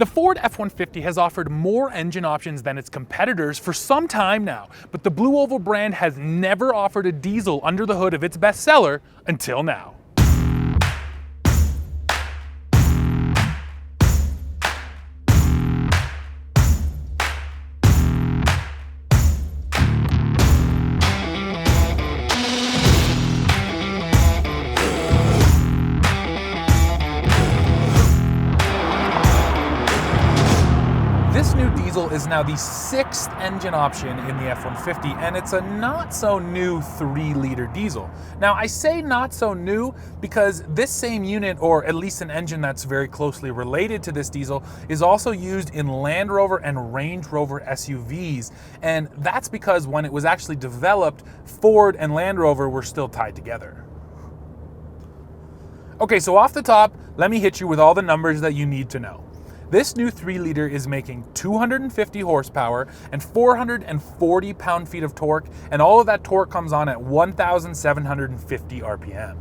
The Ford F-150 has offered more engine options than its competitors for some time now, but the Blue Oval brand has never offered a diesel under the hood of its bestseller until now. This new diesel is now the 6th engine option in the F-150, and it's a not-so-new 3-liter diesel. Now, I say not so new because this same unit, or at least an engine that's very closely related to this diesel, is also used in Land Rover and Range Rover SUVs, and that's because when it was actually developed, Ford and Land Rover were still tied together. Okay, so off the top, let me hit you with all the numbers that you need to know. This new 3-liter is making 250 horsepower and 440 pound-feet of torque, and all of that torque comes on at 1,750 RPM.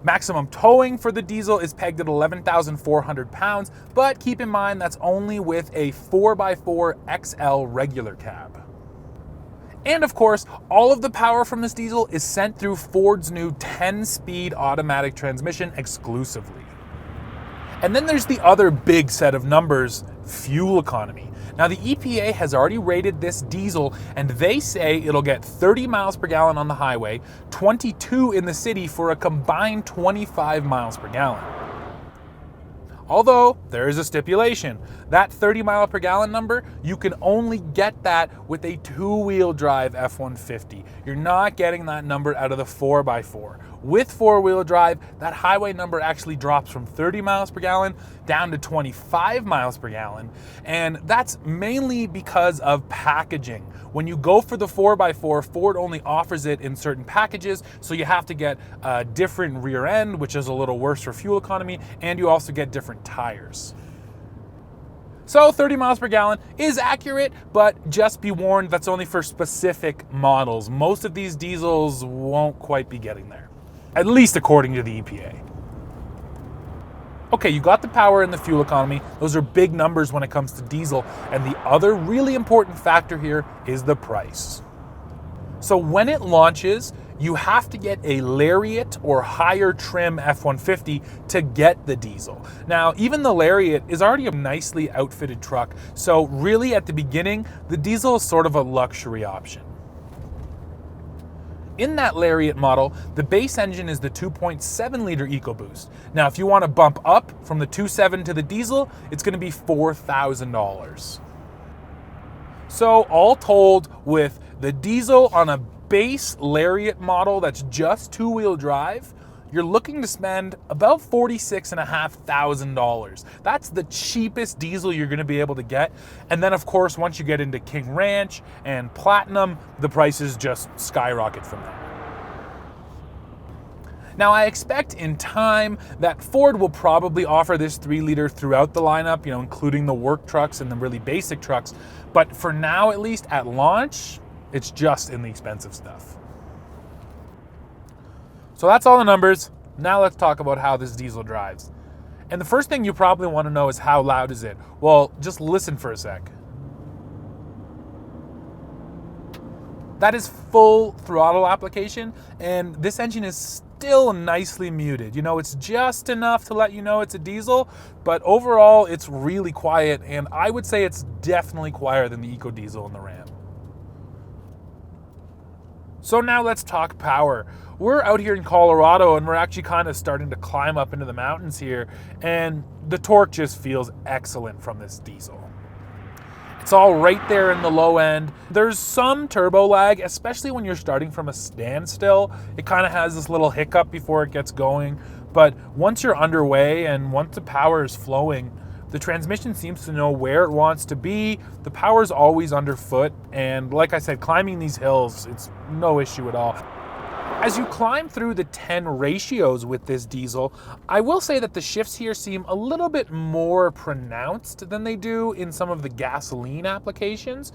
Maximum towing for the diesel is pegged at 11,400 pounds, but keep in mind that's only with a 4x4 XL regular cab. And of course, all of the power from this diesel is sent through Ford's new 10-speed automatic transmission exclusively. And then there's the other big set of numbers, fuel economy. Now the EPA has already rated this diesel, and they say it'll get 30 miles per gallon on the highway, 22 in the city for a combined 25 miles per gallon. Although, there is a stipulation. That 30 mile per gallon number, you can only get that with a 2-wheel drive F-150. You're not getting that number out of the 4x4. With 4-wheel drive, that highway number actually drops from 30 miles per gallon down to 25 miles per gallon. And that's mainly because of packaging. When you go for the 4x4, Ford only offers it in certain packages, so you have to get a different rear end, which is a little worse for fuel economy, and you also get different tires. So 30 miles per gallon is accurate, but just be warned, that's only for specific models. Most of these diesels won't quite be getting there, at least according to the EPA. Okay, you got the power and the fuel economy. Those are big numbers when it comes to diesel. And the other really important factor here is the price. So when it launches, you have to get a Lariat or higher trim F-150 to get the diesel. Now, even the Lariat is already a nicely outfitted truck, so really at the beginning, the diesel is sort of a luxury option. In that Lariat model, the base engine is the 2.7-liter EcoBoost. Now, if you want to bump up from the 2.7 to the diesel, it's going to be $4,000. So all told, with the diesel on a base Lariat model that's just 2-wheel drive, you're looking to spend about $46,500. That's the cheapest diesel you're going to be able to get. And then, of course, once you get into King Ranch and Platinum, the prices just skyrocket from there. Now, I expect in time that Ford will probably offer this 3-liter throughout the lineup, including the work trucks and the really basic trucks. But for now, at least at launch, it's just in the expensive stuff. So that's all the numbers. Now let's talk about how this diesel drives. And the first thing you probably want to know is, how loud is it? Well, just listen for a sec. That is full throttle application, and this engine is still nicely muted. It's just enough to let you know it's a diesel, but overall it's really quiet, and I would say it's definitely quieter than the EcoDiesel and the Ram. So now let's talk power. We're out here in Colorado, and we're actually kind of starting to climb up into the mountains here, and the torque just feels excellent from this diesel. It's all right there in the low end. There's some turbo lag, especially when you're starting from a standstill. It kind of has this little hiccup before it gets going, but once you're underway and once the power is flowing, the transmission seems to know where it wants to be. The power's always underfoot, and like I said, climbing these hills, it's no issue at all. As you climb through the 10 ratios with this diesel, I will say that the shifts here seem a little bit more pronounced than they do in some of the gasoline applications.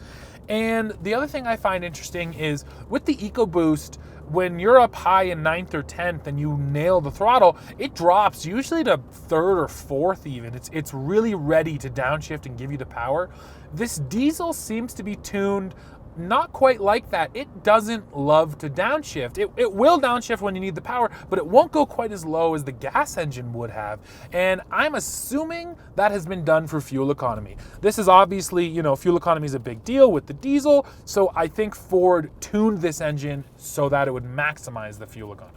And the other thing I find interesting is with the EcoBoost, when you're up high in 9th or 10th and you nail the throttle, it drops usually to 3rd or 4th even. It's really ready to downshift and give you the power. This diesel seems to be tuned not quite like that. It doesn't love to downshift. It will downshift when you need the power, but it won't go quite as low as the gas engine would have. And I'm assuming that has been done for fuel economy. This is obviously, you know, fuel economy is a big deal with the diesel, so I think Ford tuned this engine so that it would maximize the fuel economy.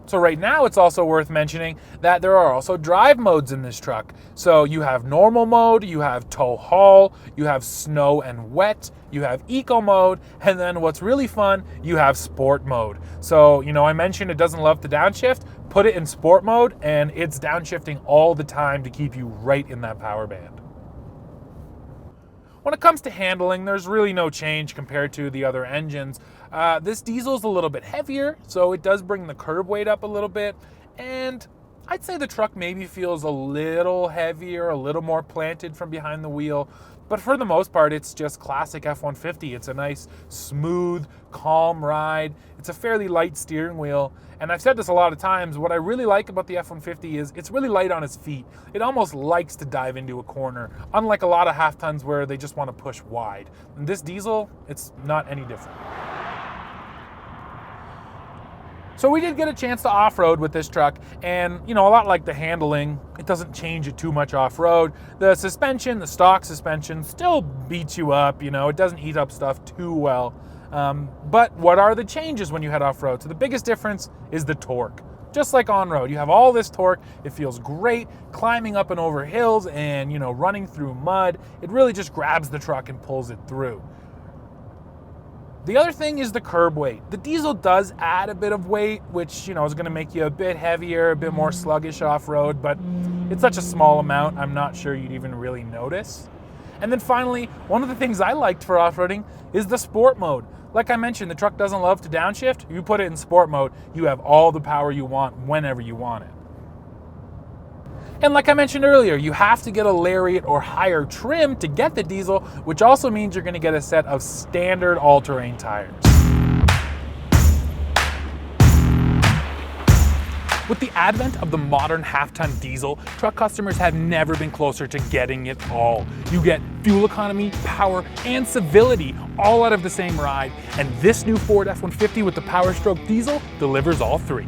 So right now, it's also worth mentioning that there are also drive modes in this truck. So you have normal mode, you have tow haul, you have snow and wet, you have eco mode, and then what's really fun, you have sport mode. So, you know, I mentioned it doesn't love to downshift. Put it in sport mode and it's downshifting all the time to keep you right in that power band. When it comes to handling, there's really no change compared to the other engines. This diesel is a little bit heavier, so it does bring the curb weight up a little bit. And I'd say the truck maybe feels a little heavier, a little more planted from behind the wheel. But for the most part, it's just classic F-150. It's a nice, smooth, calm ride. It's a fairly light steering wheel. And I've said this a lot of times, what I really like about the F-150 is it's really light on its feet. It almost likes to dive into a corner, unlike a lot of half tons where they just want to push wide. And this diesel, it's not any different. So we did get a chance to off-road with this truck, and you know, a lot like the handling, it doesn't change it too much off-road. The suspension, the stock suspension, still beats you up, you know, it doesn't eat up stuff too well. But what are the changes when you head off-road? So the biggest difference is the torque. Just like on-road, you have all this torque, it feels great, climbing up and over hills and, you know, running through mud. It really just grabs the truck and pulls it through. The other thing is the curb weight. The diesel does add a bit of weight, which, you know, is going to make you a bit heavier, a bit more sluggish off-road, but it's such a small amount, I'm not sure you'd even really notice. And then finally, one of the things I liked for off-roading is the sport mode. Like I mentioned, the truck doesn't love to downshift. You put it in sport mode, you have all the power you want whenever you want it. And like I mentioned earlier, you have to get a Lariat or higher trim to get the diesel, which also means you're going to get a set of standard all-terrain tires. With the advent of the modern half-ton diesel, truck customers have never been closer to getting it all. You get fuel economy, power, and civility all out of the same ride, and this new Ford F-150 with the Power Stroke diesel delivers all three.